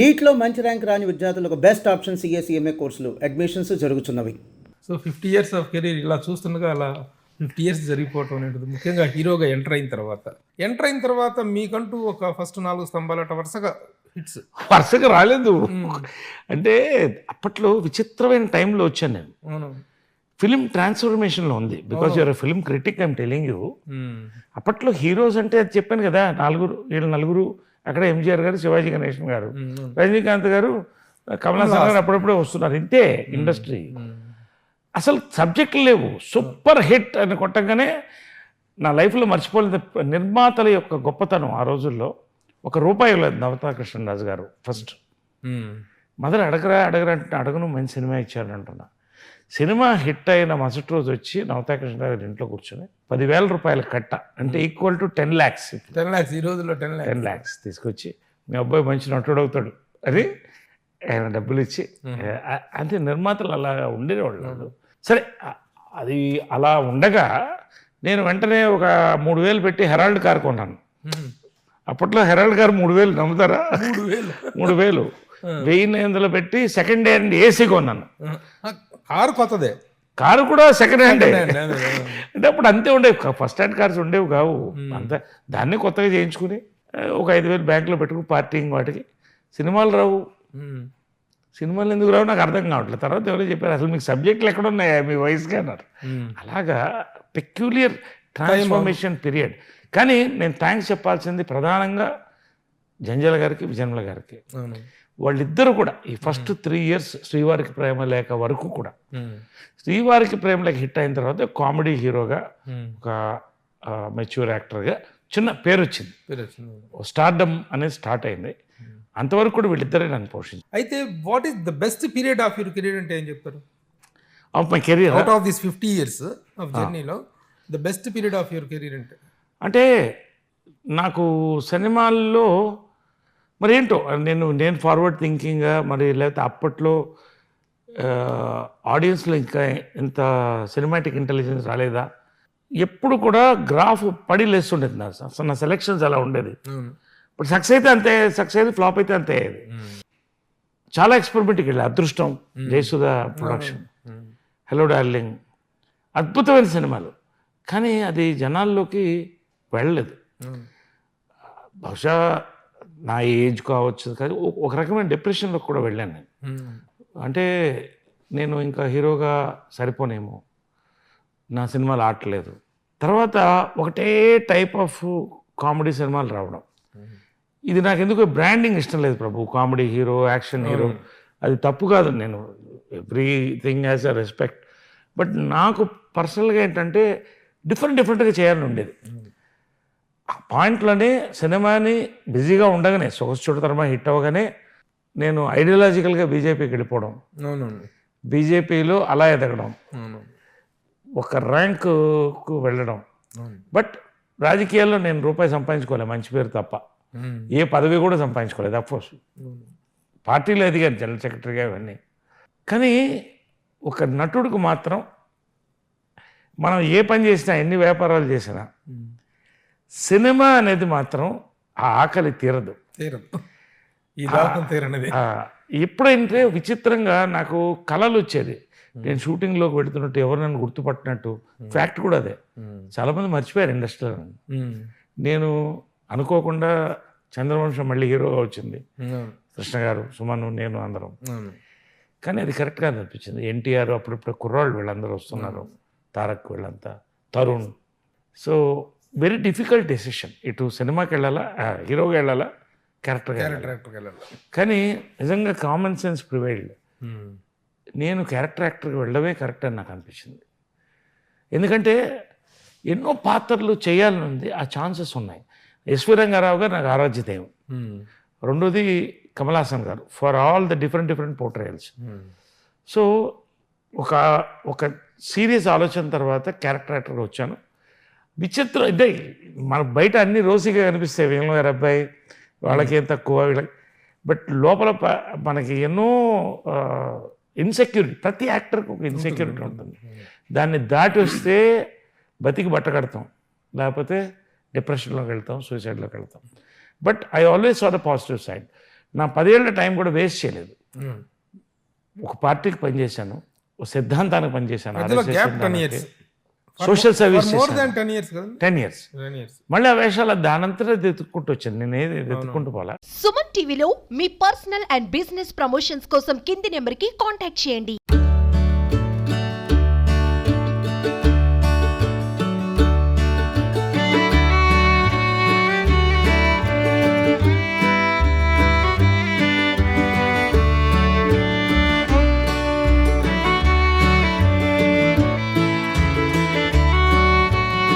నీట్లో మంచి ర్యాంక్ రాని విద్యార్థులకు బెస్ట్ ఆప్షన్ సిఎస్ఈఎంఏ కోర్సులు అడ్మిషన్స్ జరుగుతున్నవి. సో 50 years ఆఫ్ కెరీర్ ఇలా చూస్తుండగా అలా 50 years జరిగిపోవటం అనేది ముఖ్యంగా హీరోగా ఎంటర్ అయిన తర్వాత మీకంటూ ఒక ఫస్ట్ 4 స్తంభాలు అట్లా వరుసగా రాలేదు. అంటే అప్పట్లో విచిత్రమైన టైంలో వచ్చాను నేను. అవును. ఫిలిం ట్రాన్స్ఫర్మేషన్లో ఉంది. Because your film critic I'm telling you. అప్పట్లో హీరోస్ అంటే అది చెప్పాను కదా, వీళ్ళు నలుగురు. అక్కడ ఎంజీఆర్ గారు, శివాజీ గణేశన్ గారు, రజనీకాంత్ గారు, కమల్ హాసన్ గారు అప్పుడప్పుడే వస్తున్నారు. ఇంతే ఇండస్ట్రీ. అసలు సబ్జెక్టులు లేవు. సూపర్ హిట్ అని కొట్టగానే నా లైఫ్లో మర్చిపోలేదు నిర్మాతల యొక్క గొప్పతనం. ఆ రోజుల్లో ₹1 లేదు నవతా కృష్ణరాజు గారు ఫస్ట్. మదర్ అడగరా అంటే అడగను, మంచి సినిమా ఇచ్చారు అంటున్నా. సినిమా హిట్ అయిన మరుసటి రోజు వచ్చి నవతా కృష్ణరాజు ఇంట్లో కూర్చొని ₹10,000 కట్ట, అంటే ఈక్వల్ టు 10 lakhs. 10 lakhs ఈ రోజుల్లో 10 lakhs తీసుకొచ్చి మీ అబ్బాయి మంచి నటుడు అవుతాడు అని ఆయన డబ్బులు ఇచ్చి, అంటే నిర్మాతలు అలా ఉండేవాళ్ళు. సరే, అది అలా ఉండగా నేను వెంటనే ఒక 3,000 పెట్టి హెరాల్డ్ కార్ కొన్నాను. అప్పట్లో హెరాల్డ్ కార్ 3,000 నమ్ముతారా? 3,000 1,900 పెట్టి సెకండ్ హ్యాండ్ ఏసీ కొన్నాను. కారు కొత్తదే, కారు కూడా సెకండ్ హ్యాండే. అంటే అప్పుడు అంతే ఉండేవి, ఫస్ట్ హ్యాండ్ కార్స్ ఉండేవి కావు. అంతే, దాన్ని కొత్తగా చేయించుకుని ఒక 5,000 బ్యాంకులో పెట్టుకుని పార్టీయింగ్ వాటికి. సినిమాలు రావు. సినిమాలు ఎందుకు రావు నాకు అర్థం కావట్లేదు. తర్వాత ఎవరో చెప్పారు, అసలు మీకు సబ్జెక్టులు ఎక్కడ ఉన్నాయా మీ వయసుకి అన్నారు. అలాగా పెక్యులియర్ ట్రాన్స్ఫర్మేషన్ పీరియడ్. కానీ నేను థ్యాంక్స్ చెప్పాల్సింది ప్రధానంగా జంజాల గారికి, విజయన్మల గారికి. వాళ్ళిద్దరూ కూడా ఈ ఫస్ట్ 3 years శ్రీవారికి ప్రేమ లేక వరకు కూడా, శ్రీవారికి ప్రేమ లేక హిట్ అయిన తర్వాత కామెడీ హీరోగా, ఒక మెచ్యూర్ యాక్టర్గా చిన్న పేరు వచ్చింది. స్టార్డమ్ అనేది స్టార్ట్ అయింది. అంతవరకు కూడా వీళ్ళిద్దరే నన్ను పోషించారు. అయితే what is the best period of your career అంటే ఏం చెప్తారు? Of my career, out of this 50 years of జర్నీలో the best period of your career అంటే నాకు సినిమాల్లో మరి ఏంటో నేను ఫార్వర్డ్ థింకింగ్గా, మరి లేకపోతే అప్పట్లో ఆడియన్స్లో ఇంకా ఇంత సినిమాటిక్ ఇంటెలిజెన్స్ రాలేదా, ఎప్పుడు కూడా గ్రాఫ్ పడి లేస్తుండేది. నా సెలెక్షన్స్ అలా ఉండేది. ఇప్పుడు సక్సెస్ అయితే అంతే, సక్సెస్ అయితే ఫ్లాప్ అయితే అంతే. చాలా ఎక్స్పెరిమెంట్కి వెళ్ళి అదృష్టం, జయసుధ ప్రొడక్షన్, హలో డార్లింగ్, అద్భుతమైన సినిమాలు. కానీ అది జనాల్లోకి వెళ్ళలేదు. బహుశా నా ఏజ్ కావచ్చు, కానీ ఒక రకమైన డిప్రెషన్లో కూడా వెళ్ళాను నేను. అంటే నేను ఇంకా హీరోగా సరిపోనేమో, నా సినిమాలు ఆడలేదు. తర్వాత ఒకటే టైప్ ఆఫ్ కామెడీ సినిమాలు రావడం, ఇది నాకు ఎందుకు బ్రాండింగ్ ఇష్టం లేదు ప్రభు. కామెడీ హీరో, యాక్షన్ హీరో, అది తప్పు కాదు. నేను everything has a respect. But నాకు పర్సనల్గా ఏంటంటే డిఫరెంట్గా చేయాలని ఉండేది. ఆ పాయింట్లోనే సినిమాని బిజీగా ఉండగానే సొగసు చూడతరమా హిట్ అవ్వగానే నేను ఐడియాలజికల్గా బీజేపీకి వెళ్ళిపోవడం, బీజేపీలో అలా ఎదగడం, ఒక ర్యాంకుకు వెళ్ళడం. బట్ రాజకీయాల్లో నేను రూపాయి సంపాదించుకోలేదు, మంచి పేరు తప్ప. ఏ పదవి కూడా సంపాదించుకోలేదు. అఫ్కోర్స్ పార్టీలో ఎదిగాను, జనరల్ సెక్రటరీగా, ఇవన్నీ. కానీ ఒక నటుడికి మాత్రం మనం ఏ పని చేసినా, ఎన్ని వ్యాపారాలు చేసినా, సినిమా అనేది మాత్రం ఆ ఆకలి తీరదు. ఎప్పుడంటే విచిత్రంగా నాకు కళలు వచ్చేది. నేను షూటింగ్లోకి వెళుతున్నట్టు, ఎవరు నన్ను గుర్తుపట్టినట్టు. ఫ్యాక్ట్ కూడా అదే, చాలామంది మర్చిపోయారు ఇండస్ట్రీలో. నేను అనుకోకుండా చంద్రవంశం మళ్ళీ హీరోగా వచ్చింది, కృష్ణ గారు, సుమన్, నేను, అందరం. కానీ అది కరెక్ట్గా అనిపించింది. ఎన్టీఆర్, అప్పుడప్పుడు కుర్రాళ్ళు వీళ్ళందరూ వస్తున్నారు, తారక్, వీళ్ళంతా, Tarun. So very difficult decision, ఇటు సినిమాకి వెళ్ళాలా, హీరోగా వెళ్ళాలా, క్యారెక్టర్గా వెళ్ళాలా. కానీ నిజంగా కామన్ సెన్స్ ప్రివైల్డ్. నేను క్యారెక్టర్ యాక్టర్గా వెళ్ళడమే కరెక్ట్ అని నాకు అనిపించింది. ఎందుకంటే ఎన్నో పాత్రలు చేయాలని ఉంది, ఆ ఛాన్సెస్ ఉన్నాయి. ఎస్వి రంగారావు గారు నాకు ఆరాధ్య దైవం. రెండోది కమల్ హాసన్ గారు, for all the different portrayals. So ఒక సీరియస్ ఆలోచన తర్వాత క్యారెక్టర్ యాక్టర్గా వచ్చాను. విచిత్రం అంటే మన బయట అన్ని రోసిగా కనిపిస్తాయి, వీళ్ళ గారు అబ్బాయి, వాళ్ళకి ఏం తక్కువ, వీళ్ళకి. బట్ లోపల మనకి ఎన్నో ఇన్సెక్యూరిటీ, ప్రతి యాక్టర్కి ఒక ఇన్సెక్యూరిటీ ఉంటుంది. దాన్ని దాటి వస్తే బతికి బట్ట కడతాం, లేకపోతే డిప్రెషన్లోకి వెళ్తాం, సూసైడ్లోకి వెళ్తాం. But I always saw the positive side. నా 10 ఏళ్ల టైం కూడా వేస్ట్ చేయలేదు. ఉమ్. ఒక పార్టీకి పనిచేశాను, ఒక సిద్ధాంతానికి పనిచేశాను, మధ్యలో gap 10 years. Social service more than 10 years కదా. 10 years. 10 years. మళ్ళీ ఆ వేషాలు దానంతటా వెతుక్కుంటూ వచ్చాను, నేను ఏది వెతుక్కుంటూ పోలా. సుమన్ టీవీలో మీ పర్సనల్ అండ్ బిజినెస్ ప్రమోషన్స్ కోసం కింది నెంబర్కి కాంటాక్ట్ చేయండి.